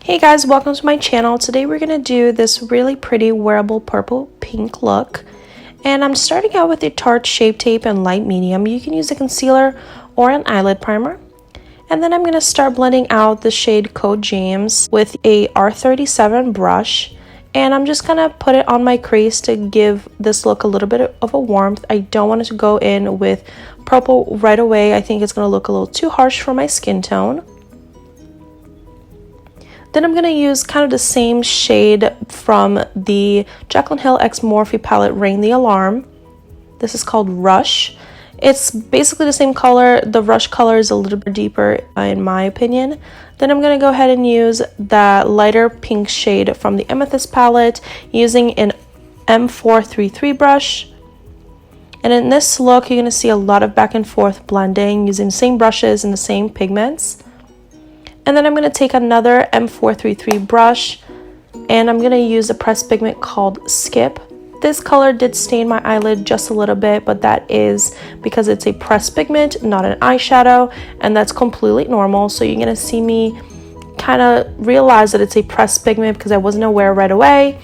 Hey guys, welcome to my channel. Today we're going to do this really pretty wearable purple pink look. And I'm starting out with a Tarte Shape Tape in light medium. You can use a concealer or an eyelid primer. And then I'm going to start blending out the shade Code James with a R37 brush. And I'm just going to put it on my crease to give this look a little bit of a warmth. I don't want it to go in with purple right away. I think it's going to look a little too harsh for my skin tone. Then I'm going to use kind of the same shade from the Jaclyn Hill X Morphe palette, Ring the Alarm. This is called Rush. It's basically the same color. The Rush color is a little bit deeper in my opinion. Then I'm going to go ahead and use that lighter pink shade from the Amethyst palette using an M433 brush. And in this look, you're going to see a lot of back and forth blending using the same brushes and the same pigments. And then I'm going to take another M433 brush and I'm going to use a pressed pigment called Skip. This color did stain my eyelid just a little bit, but that is because it's a pressed pigment, not an eyeshadow, and that's completely normal. So you're going to see me kind of realize that it's a pressed pigment because I wasn't aware right away,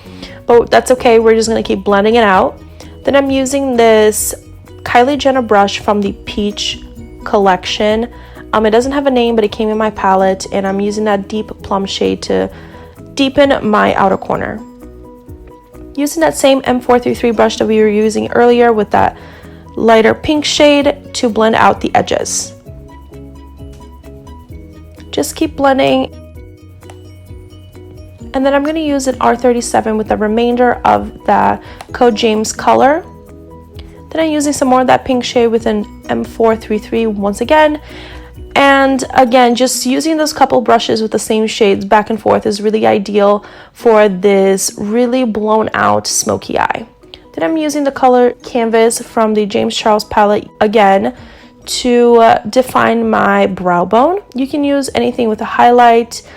but that's okay. We're just going to keep blending it out. Then I'm using this Kylie Jenner brush from the Peach collection. It doesn't have a name, but it came in my palette, and I'm using that deep plum shade to deepen my outer corner. Using that same M433 brush that we were using earlier with that lighter pink shade to blend out the edges. Just keep blending. And then I'm going to use an R37 with the remainder of the Code James color. Then I'm using some more of that pink shade with an M433 once again. And again, just using those couple brushes with the same shades back and forth is really ideal for this really blown out smoky eye. Then I'm using the color Canvas from the James Charles palette again to define my brow bone. You can use anything with a highlight,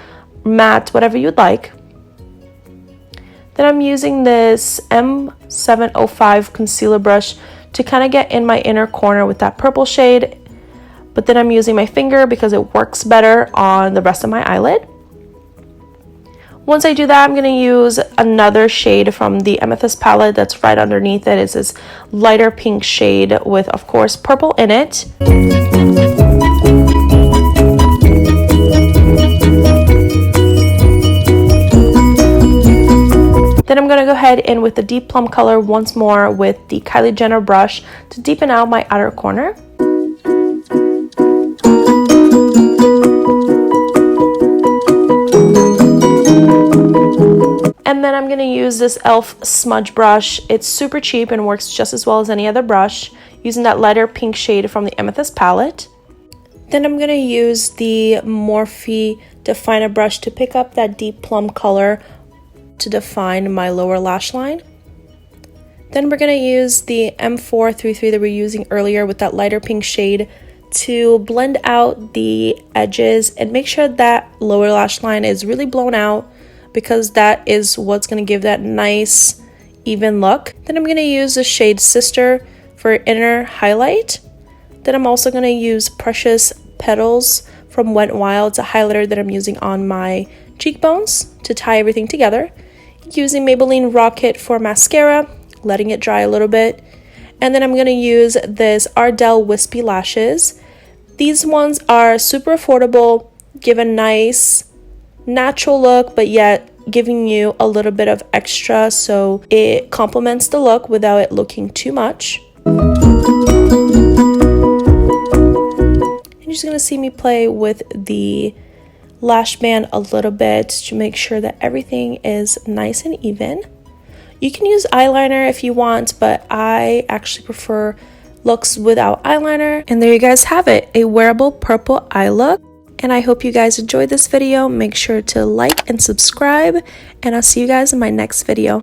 matte, whatever you'd like. Then I'm using this M705 concealer brush to kind of get in my inner corner with that purple shade. But then I'm using my finger because it works better on the rest of my eyelid. Once I do that, I'm going to use another shade from the Amethyst palette that's right underneath it. It's this lighter pink shade with, of course, purple in it. Then I'm going to go ahead in with the deep plum color once more with the Kylie Jenner brush to deepen out my outer corner. And then I'm going to use this e.l.f. smudge brush. It's super cheap and works just as well as any other brush, using that lighter pink shade from the Amethyst palette. Then I'm going to use the Morphe Definer brush to pick up that deep plum color to define my lower lash line. Then we're going to use the M433 that we were using earlier with that lighter pink shade to blend out the edges and make sure that lower lash line is really blown out, because that is what's going to give that nice even look. Then I'm going to use the shade Sister for inner highlight. Then I'm also going to use Precious Petals from Wet n Wild. It's a highlighter that I'm using on my cheekbones to tie everything together. Using Maybelline Rocket for mascara, letting it dry a little bit. And then I'm going to use this Ardell Wispy Lashes. These ones are super affordable, give a nice natural look, but yet giving you a little bit of extra so it complements the look without it looking too much. You're just going to see me play with the lash band a little bit to make sure that everything is nice and even. You can use eyeliner if you want, but I actually prefer looks without eyeliner. And there you guys have it, a wearable purple eye look. And I hope you guys enjoyed this video. Make sure to like and subscribe, and I'll see you guys in my next video.